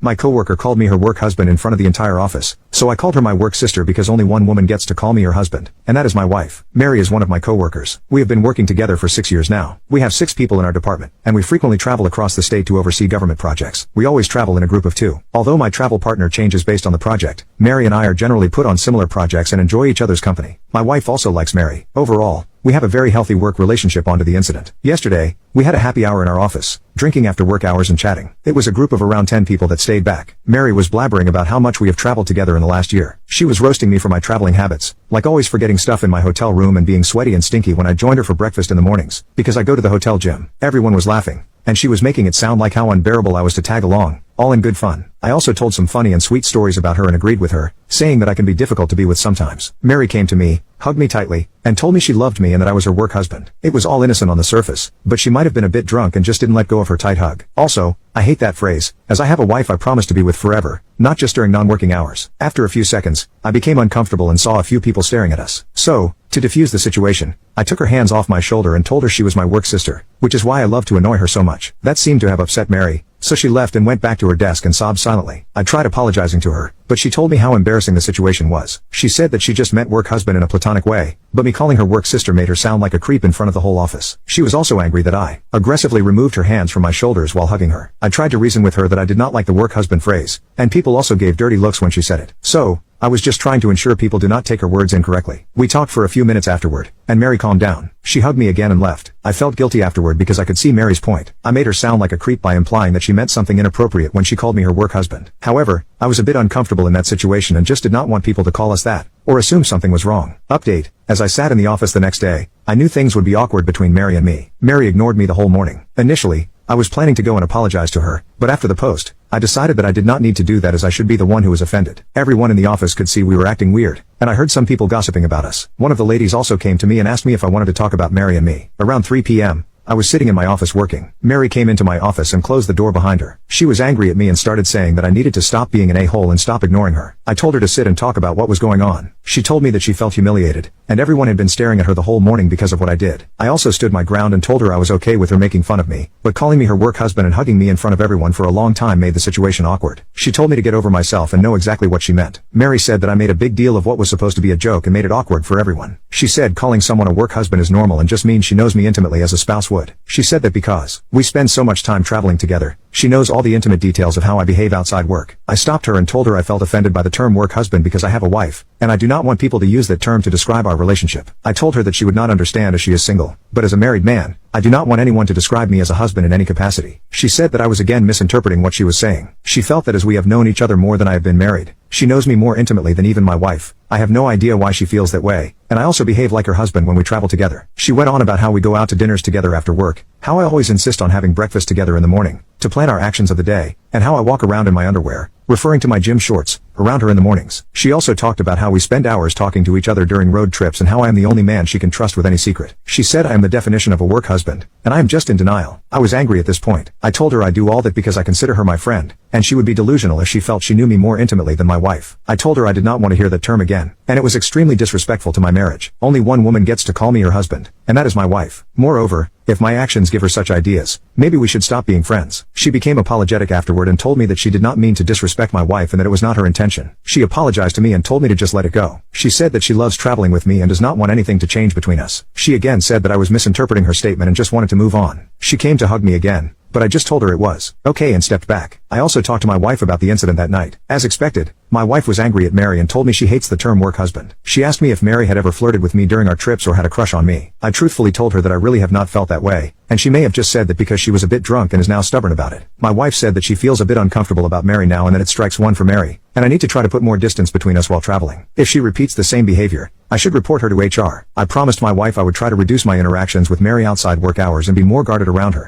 My coworker called me her work husband in front of the entire office, so I called her my work sister because only one woman gets to call me her husband, and that is my wife. Mary is one of my coworkers. We have been working together for 6 years now. We have 6 people in our department, and we frequently travel across the state to oversee government projects. We always travel in a group of 2. Although my travel partner changes based on the project, Mary and I are generally put on similar projects and enjoy each other's company. My wife also likes Mary. Overall, we have a very healthy work relationship. On to the incident. Yesterday, we had a happy hour in our office, drinking after work hours and chatting. It was a group of around 10 people that stayed back. Mary was blabbering about how much we have traveled together in the last year. She was roasting me for my traveling habits, like always forgetting stuff in my hotel room and being sweaty and stinky when I joined her for breakfast in the mornings, because I go to the hotel gym. Everyone was laughing, and she was making it sound like how unbearable I was to tag along, all in good fun. I also told some funny and sweet stories about her and agreed with her, saying that I can be difficult to be with sometimes. Mary came to me, hugged me tightly, and told me she loved me and that I was her work husband. It was all innocent on the surface, but she might have been a bit drunk and just didn't let go of her tight hug. Also, I hate that phrase, as I have a wife I promise to be with forever, not just during non-working hours. After a few seconds, I became uncomfortable and saw a few people staring at us. So, to defuse the situation, I took her hands off my shoulder and told her she was my work sister, which is why I love to annoy her so much. That seemed to have upset Mary, so she left and went back to her desk and sobbed silently. I tried apologizing to her, but she told me how embarrassing the situation was. She said that she just meant work husband in a platonic way, but me calling her work sister made her sound like a creep in front of the whole office. She was also angry that I aggressively removed her hands from my shoulders while hugging her. I tried to reason with her that I did not like the work husband phrase, and people also gave dirty looks when she said it. So, I was just trying to ensure people do not take her words incorrectly. We talked for a few minutes afterward, and Mary calmed down. She hugged me again and left. I felt guilty afterward because I could see Mary's point. I made her sound like a creep by implying that she meant something inappropriate when she called me her work husband. However, I was a bit uncomfortable in that situation and just did not want people to call us that, or assume something was wrong. Update: as I sat in the office the next day, I knew things would be awkward between Mary and me. Mary ignored me the whole morning. Initially, I was planning to go and apologize to her, but after the post, I decided that I did not need to do that as I should be the one who was offended. Everyone in the office could see we were acting weird, and I heard some people gossiping about us. One of the ladies also came to me and asked me if I wanted to talk about Mary and me. Around 3 p.m., I was sitting in my office working. Mary came into my office and closed the door behind her. She was angry at me and started saying that I needed to stop being an a-hole and stop ignoring her. I told her to sit and talk about what was going on. She told me that she felt humiliated, and everyone had been staring at her the whole morning because of what I did. I also stood my ground and told her I was okay with her making fun of me, but calling me her work husband and hugging me in front of everyone for a long time made the situation awkward. She told me to get over myself and know exactly what she meant. Mary said that I made a big deal of what was supposed to be a joke and made it awkward for everyone. She said calling someone a work husband is normal and just means she knows me intimately as a spouse would. She said that because we spend so much time traveling together, she knows all the intimate details of how I behave outside work. I stopped her and told her I felt offended by the term work husband because I have a wife, and I do not want people to use that term to describe our relationship. I told her that she would not understand as she is single, but as a married man, I do not want anyone to describe me as a husband in any capacity. She said that I was again misinterpreting what she was saying. She felt that as we have known each other more than I have been married, she knows me more intimately than even my wife. I have no idea why she feels that way, and I also behave like her husband when we travel together. She went on about how we go out to dinners together after work, how I always insist on having breakfast together in the morning, to plan our actions of the day, and how I walk around in my underwear, referring to my gym shorts, around her in the mornings. She also talked about how we spend hours talking to each other during road trips and how I am the only man she can trust with any secret. She said I am the definition of a work husband, and I am just in denial. I was angry at this point. I told her I do all that because I consider her my friend, and she would be delusional if she felt she knew me more intimately than my wife. I told her I did not want to hear that term again, and it was extremely disrespectful to my marriage. Only one woman gets to call me her husband, and that is my wife. Moreover, if my actions give her such ideas, maybe we should stop being friends. She became apologetic afterward and told me that she did not mean to disrespect my wife and that it was not her intention. She apologized to me and told me to just let it go. She said that she loves traveling with me and does not want anything to change between us. She again said that I was misinterpreting her statement and just wanted to move on. She came to hug me again, but I just told her it was okay and stepped back. I also talked to my wife about the incident that night. As expected, my wife was angry at Mary and told me she hates the term work husband. She asked me if Mary had ever flirted with me during our trips or had a crush on me. I truthfully told her that I really have not felt that way, and she may have just said that because she was a bit drunk and is now stubborn about it. My wife said that she feels a bit uncomfortable about Mary now and that it strikes one for Mary, and I need to try to put more distance between us while traveling. If she repeats the same behavior, I should report her to HR. I promised my wife I would try to reduce my interactions with Mary outside work hours and be more guarded around her.